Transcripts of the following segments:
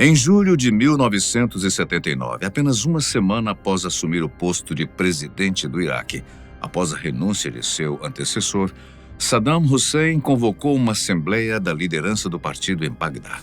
Em julho de 1979, apenas uma semana após assumir o posto de presidente do Iraque, após a renúncia de seu antecessor, Saddam Hussein convocou uma assembleia da liderança do partido em Bagdá.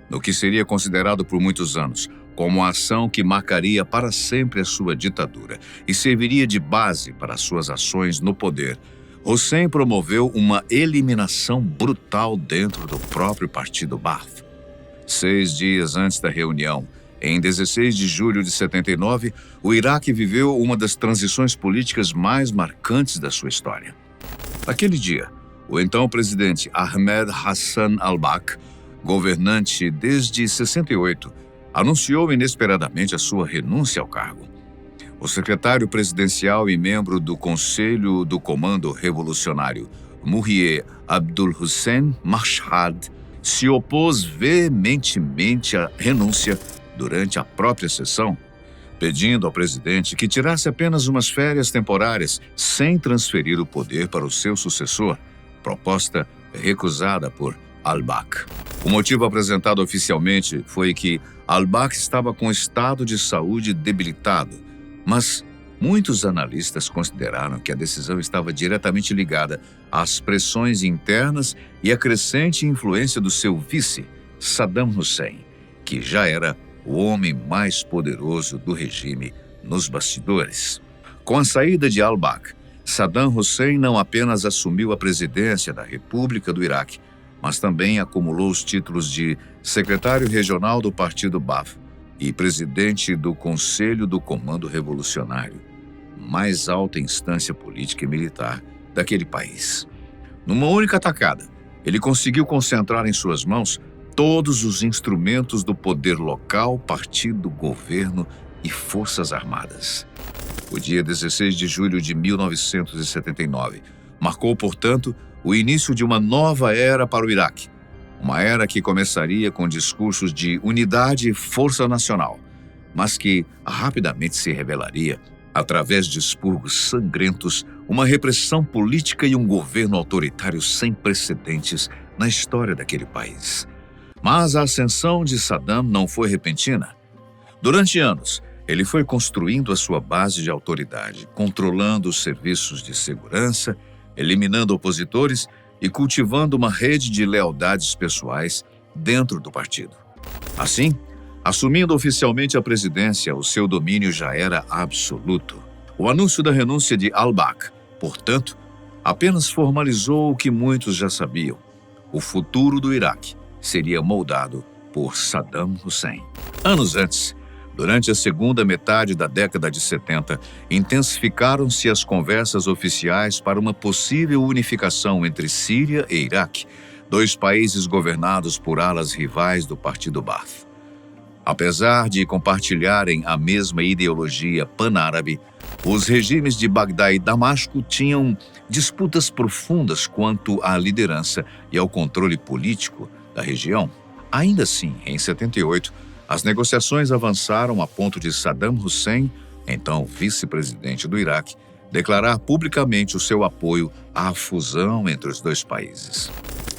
No que seria considerado por muitos anos como a ação que marcaria para sempre a sua ditadura e serviria de base para suas ações no poder, Hussein promoveu uma eliminação brutal dentro do próprio partido Ba'ath. 6 dias antes da reunião, em 16 de julho de 79, o Iraque viveu uma das transições políticas mais marcantes da sua história. Naquele dia, o então presidente Ahmed Hassan al-Bakr, governante desde 68, anunciou inesperadamente a sua renúncia ao cargo. O secretário presidencial e membro do Conselho do Comando Revolucionário, Muhyiddin Abdul Hussein Mashhad, se opôs veementemente à renúncia durante a própria sessão, pedindo ao presidente que tirasse apenas umas férias temporárias sem transferir o poder para o seu sucessor, proposta recusada por al-Bakr. O motivo apresentado oficialmente foi que al-Bakr estava com estado de saúde debilitado, mas muitos analistas consideraram que a decisão estava diretamente ligada às pressões internas e à crescente influência do seu vice, Saddam Hussein, que já era o homem mais poderoso do regime nos bastidores. Com a saída de al-Bakr, Saddam Hussein não apenas assumiu a presidência da República do Iraque, mas também acumulou os títulos de secretário regional do Partido Ba'ath e presidente do Conselho do Comando Revolucionário, mais alta instância política e militar daquele país. Numa única tacada, ele conseguiu concentrar em suas mãos todos os instrumentos do poder local, partido, governo e forças armadas. O dia 16 de julho de 1979 marcou, portanto, o início de uma nova era para o Iraque, uma era que começaria com discursos de unidade e força nacional, mas que rapidamente se revelaria, através de expurgos sangrentos, uma repressão política e um governo autoritário sem precedentes na história daquele país. Mas a ascensão de Saddam não foi repentina. Durante anos, ele foi construindo a sua base de autoridade, controlando os serviços de segurança, eliminando opositores e cultivando uma rede de lealdades pessoais dentro do partido. Assim, assumindo oficialmente a presidência, o seu domínio já era absoluto. O anúncio da renúncia de al-Bakr, portanto, apenas formalizou o que muitos já sabiam: o futuro do Iraque seria moldado por Saddam Hussein. Anos antes, durante a segunda metade da década de 70, intensificaram-se as conversas oficiais para uma possível unificação entre Síria e Iraque, dois países governados por alas rivais do Partido Ba'ath. Apesar de compartilharem a mesma ideologia pan-árabe, os regimes de Bagdá e Damasco tinham disputas profundas quanto à liderança e ao controle político da região. Ainda assim, em 78, as negociações avançaram a ponto de Saddam Hussein, então vice-presidente do Iraque, declarar publicamente o seu apoio à fusão entre os dois países.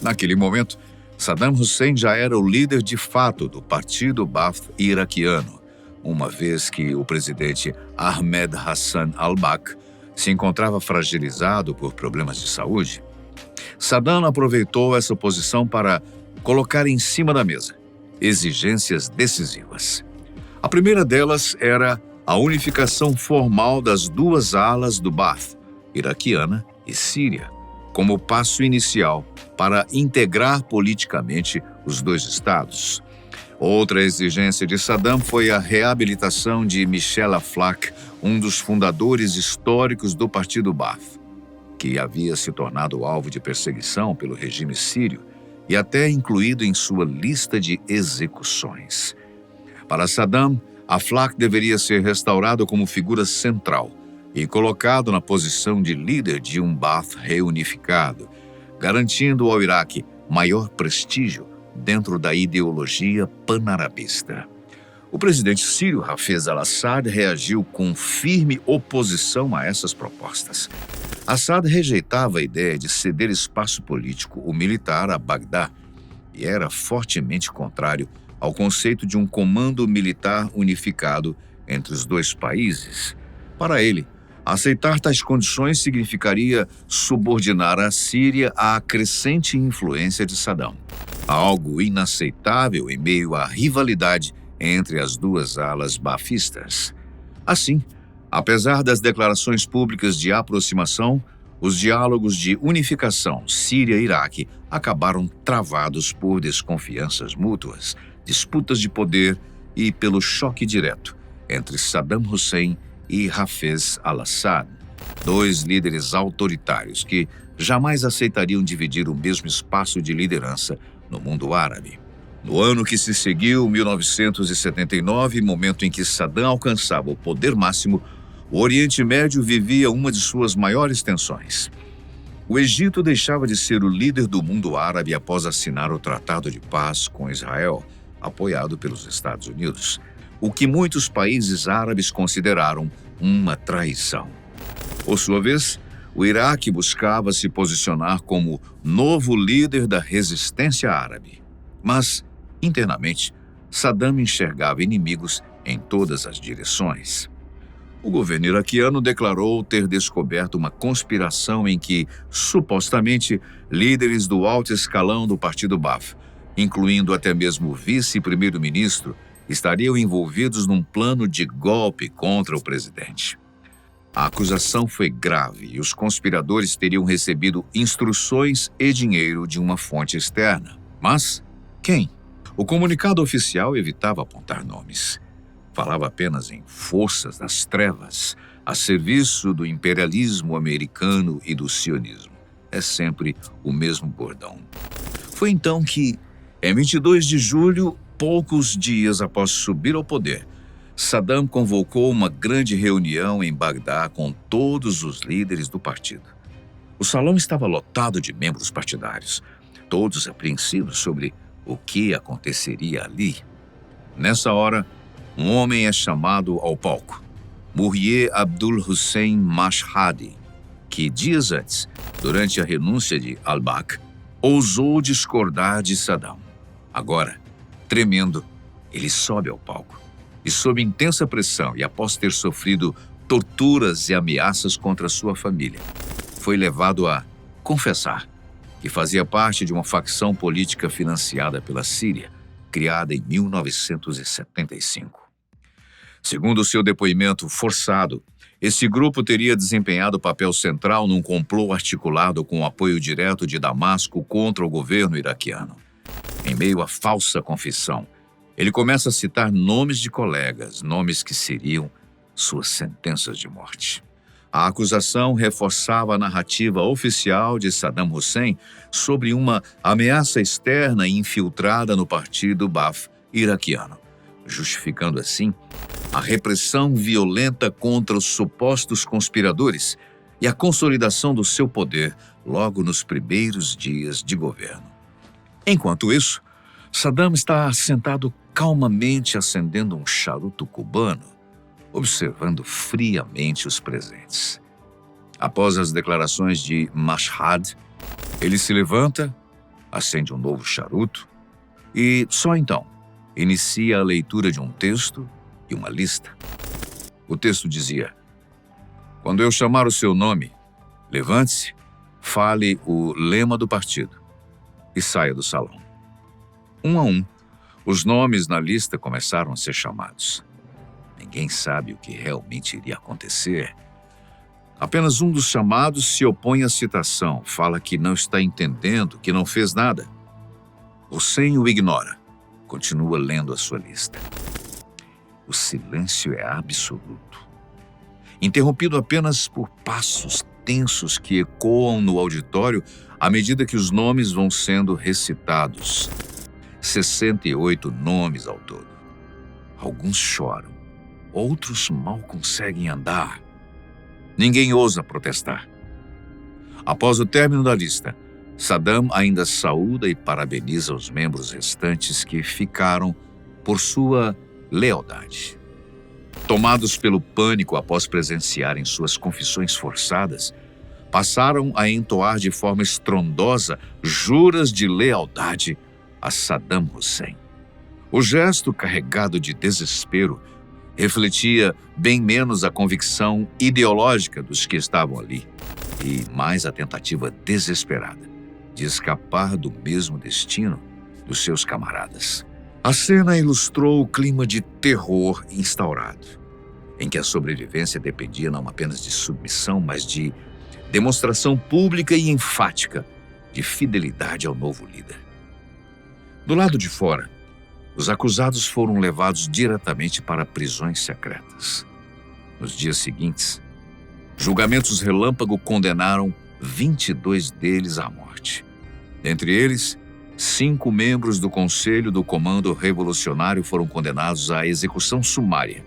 Naquele momento, Saddam Hussein já era o líder de fato do Partido Ba'ath iraquiano, uma vez que o presidente Ahmed Hassan al-Bakr se encontrava fragilizado por problemas de saúde. Saddam aproveitou essa posição para colocar em cima da mesa exigências decisivas. A primeira delas era a unificação formal das duas alas do Ba'ath, iraquiana e síria, como passo inicial para integrar politicamente os dois estados. Outra exigência de Saddam foi a reabilitação de Michel Aflaq, um dos fundadores históricos do Partido Ba'ath, que havia se tornado alvo de perseguição pelo regime sírio e até incluído em sua lista de execuções. Para Saddam, Aflaq deveria ser restaurado como figura central e colocado na posição de líder de um Ba'ath reunificado, garantindo ao Iraque maior prestígio dentro da ideologia panarabista. O presidente sírio Hafez al-Assad reagiu com firme oposição a essas propostas. Assad rejeitava a ideia de ceder espaço político ou militar a Bagdá e era fortemente contrário ao conceito de um comando militar unificado entre os dois países. Para ele, aceitar tais condições significaria subordinar a Síria à crescente influência de Saddam, algo inaceitável em meio à rivalidade entre as duas alas bafistas. Assim, apesar das declarações públicas de aproximação, os diálogos de unificação Síria-Iraque acabaram travados por desconfianças mútuas, disputas de poder e pelo choque direto entre Saddam Hussein e Hafez al-Assad, dois líderes autoritários que jamais aceitariam dividir o mesmo espaço de liderança no mundo árabe. No ano que se seguiu, 1979, momento em que Saddam alcançava o poder máximo, o Oriente Médio vivia uma de suas maiores tensões. O Egito deixava de ser o líder do mundo árabe após assinar o Tratado de Paz com Israel, apoiado pelos Estados Unidos, o que muitos países árabes consideraram uma traição. Por sua vez, o Iraque buscava se posicionar como novo líder da resistência árabe. Mas, internamente, Saddam enxergava inimigos em todas as direções. O governo iraquiano declarou ter descoberto uma conspiração em que, supostamente, líderes do alto escalão do Partido Baath, incluindo até mesmo o vice-primeiro-ministro, estariam envolvidos num plano de golpe contra o presidente. A acusação foi grave e os conspiradores teriam recebido instruções e dinheiro de uma fonte externa. Mas quem? O comunicado oficial evitava apontar nomes. Falava apenas em forças das trevas, a serviço do imperialismo americano e do sionismo. É sempre o mesmo bordão. Foi então que, em 22 de julho, poucos dias após subir ao poder, Saddam convocou uma grande reunião em Bagdá com todos os líderes do partido. O salão estava lotado de membros partidários, todos apreensivos sobre o que aconteceria ali. Nessa hora, um homem é chamado ao palco, Murrier Abdul Hussein Mashhadi, que dias antes, durante a renúncia de al-Bakr, ousou discordar de Saddam. Agora, tremendo, ele sobe ao palco e, sob intensa pressão e após ter sofrido torturas e ameaças contra sua família, foi levado a confessar que fazia parte de uma facção política financiada pela Síria, criada em 1975. Segundo seu depoimento forçado, esse grupo teria desempenhado papel central num complô articulado com o apoio direto de Damasco contra o governo iraquiano. Em meio à falsa confissão, ele começa a citar nomes de colegas, nomes que seriam suas sentenças de morte. A acusação reforçava a narrativa oficial de Saddam Hussein sobre uma ameaça externa infiltrada no partido Baath iraquiano, justificando assim a repressão violenta contra os supostos conspiradores e a consolidação do seu poder logo nos primeiros dias de governo. Enquanto isso, Saddam está sentado calmamente acendendo um charuto cubano, observando friamente os presentes. Após as declarações de Mashhad, ele se levanta, acende um novo charuto e, só então, inicia a leitura de um texto e uma lista. O texto dizia: "Quando eu chamar o seu nome, levante-se, fale o lema do partido e saia do salão." Um a um, os nomes na lista começaram a ser chamados. Ninguém sabe o que realmente iria acontecer. Apenas um dos chamados se opõe à citação, fala que não está entendendo, que não fez nada. Hussein o ignora, continua lendo a sua lista. O silêncio é absoluto, interrompido apenas por passos tensos que ecoam no auditório à medida que os nomes vão sendo recitados. 68 nomes ao todo. Alguns choram, outros mal conseguem andar. Ninguém ousa protestar. Após o término da lista, Saddam ainda saúda e parabeniza os membros restantes que ficaram por sua lealdade. Tomados pelo pânico após presenciarem suas confissões forçadas, passaram a entoar de forma estrondosa juras de lealdade a Saddam Hussein. O gesto, carregado de desespero, refletia bem menos a convicção ideológica dos que estavam ali e mais a tentativa desesperada de escapar do mesmo destino dos seus camaradas. A cena ilustrou o clima de terror instaurado, em que a sobrevivência dependia não apenas de submissão, mas de demonstração pública e enfática de fidelidade ao novo líder. Do lado de fora, os acusados foram levados diretamente para prisões secretas. Nos dias seguintes, julgamentos relâmpago condenaram 22 deles à morte. Dentre eles, 5 membros do Conselho do Comando Revolucionário foram condenados à execução sumária.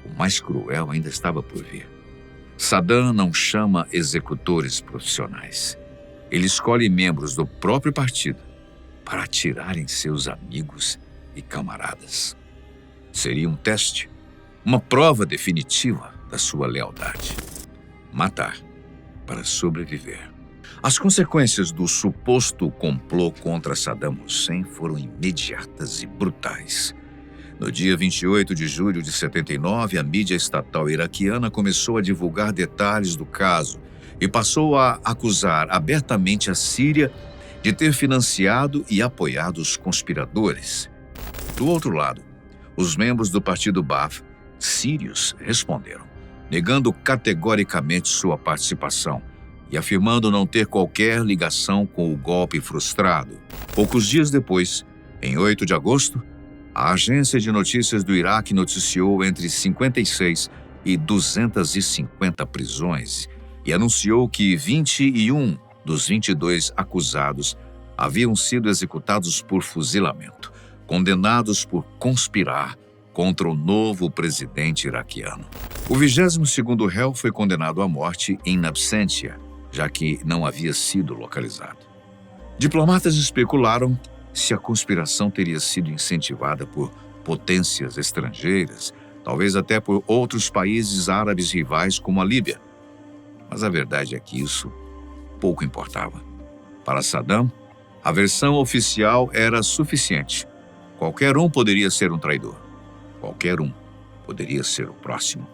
O mais cruel ainda estava por vir. Saddam não chama executores profissionais. Ele escolhe membros do próprio partido para atirarem seus amigos e camaradas. Seria um teste, uma prova definitiva da sua lealdade. Matar para sobreviver. As consequências do suposto complô contra Saddam Hussein foram imediatas e brutais. No dia 28 de julho de 79, a mídia estatal iraquiana começou a divulgar detalhes do caso e passou a acusar abertamente a Síria de ter financiado e apoiado os conspiradores. Do outro lado, os membros do partido Ba'ath, sírios, responderam, negando categoricamente sua participação e afirmando não ter qualquer ligação com o golpe frustrado. Poucos dias depois, em 8 de agosto, a agência de notícias do Iraque noticiou entre 56 e 250 prisões e anunciou que 21 dos 22 acusados haviam sido executados por fuzilamento, condenados por conspirar contra o novo presidente iraquiano. O 22º réu foi condenado à morte in absentia, já que não havia sido localizado. Diplomatas especularam se a conspiração teria sido incentivada por potências estrangeiras, talvez até por outros países árabes rivais como a Líbia. Mas a verdade é que isso pouco importava. Para Saddam, a versão oficial era suficiente. Qualquer um poderia ser um traidor. Qualquer um poderia ser o próximo.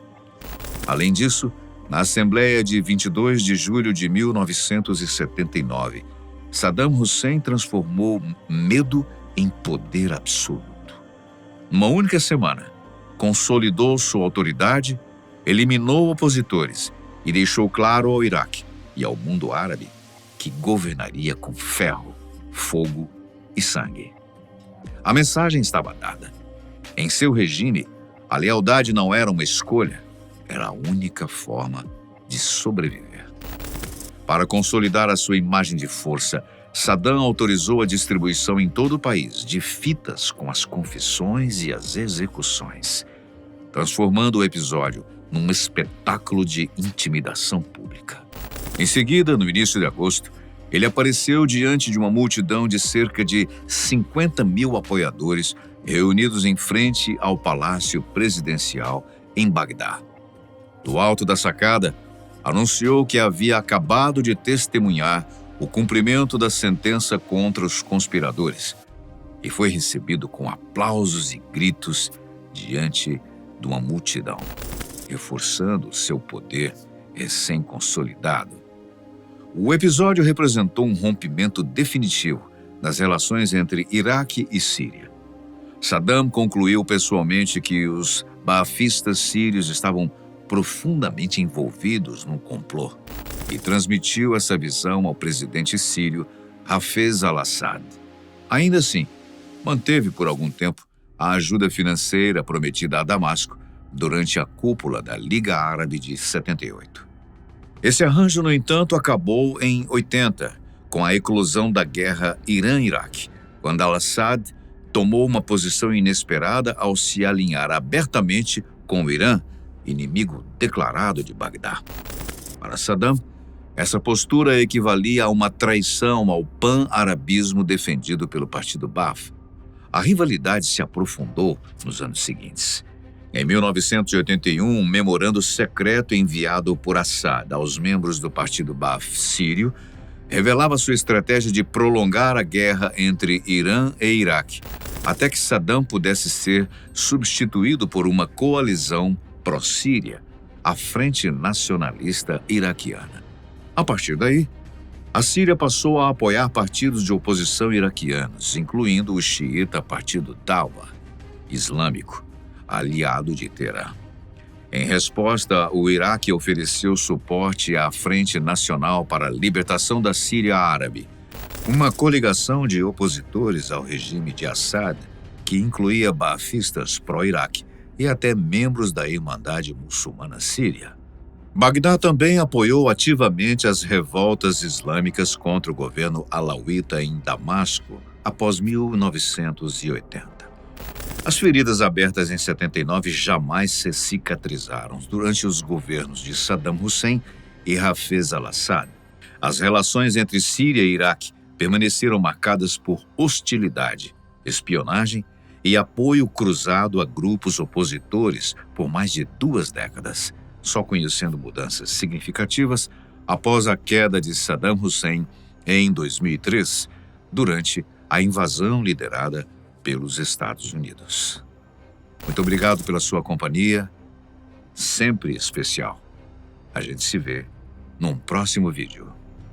Além disso, na Assembleia de 22 de julho de 1979, Saddam Hussein transformou medo em poder absoluto. Numa única semana, consolidou sua autoridade, eliminou opositores e deixou claro ao Iraque e ao mundo árabe que governaria com ferro, fogo e sangue. A mensagem estava dada. Em seu regime, a lealdade não era uma escolha, era a única forma de sobreviver. Para consolidar a sua imagem de força, Saddam autorizou a distribuição em todo o país de fitas com as confissões e as execuções, transformando o episódio num espetáculo de intimidação pública. Em seguida, no início de agosto, ele apareceu diante de uma multidão de cerca de 50 mil apoiadores reunidos em frente ao Palácio Presidencial em Bagdá. Do alto da sacada, anunciou que havia acabado de testemunhar o cumprimento da sentença contra os conspiradores e foi recebido com aplausos e gritos diante de uma multidão, reforçando seu poder recém-consolidado. O episódio representou um rompimento definitivo nas relações entre Iraque e Síria. Saddam concluiu pessoalmente que os baafistas sírios estavam profundamente envolvidos num complô e transmitiu essa visão ao presidente sírio Hafez al-Assad. Ainda assim, manteve por algum tempo a ajuda financeira prometida a Damasco durante a cúpula da Liga Árabe de 78. Esse arranjo, no entanto, acabou em 80, com a eclosão da guerra Irã-Iraque, quando al-Assad tomou uma posição inesperada ao se alinhar abertamente com o Irã, inimigo declarado de Bagdá. Para Saddam, essa postura equivalia a uma traição ao pan-arabismo defendido pelo partido Ba'ath. A rivalidade se aprofundou nos anos seguintes. Em 1981, um memorando secreto enviado por Assad aos membros do partido Ba'ath sírio revelava sua estratégia de prolongar a guerra entre Irã e Iraque, até que Saddam pudesse ser substituído por uma coalizão pró-Síria, a Frente Nacionalista Iraquiana. A partir daí, a Síria passou a apoiar partidos de oposição iraquianos, incluindo o xiita Partido Dawa Islâmico, aliado de Teherã. Em resposta, o Iraque ofereceu suporte à Frente Nacional para a Libertação da Síria Árabe, uma coligação de opositores ao regime de Assad, que incluía baafistas pró-Iraque e até membros da Irmandade Muçulmana Síria. Bagdá também apoiou ativamente as revoltas islâmicas contra o governo alauíta em Damasco após 1980. As feridas abertas em 79 jamais se cicatrizaram durante os governos de Saddam Hussein e Hafez al-Assad. As relações entre Síria e Iraque permaneceram marcadas por hostilidade, espionagem e apoio cruzado a grupos opositores por mais de 2 décadas, só conhecendo mudanças significativas após a queda de Saddam Hussein em 2003, durante a invasão liderada pelos Estados Unidos. Muito obrigado pela sua companhia, sempre especial. A gente se vê num próximo vídeo.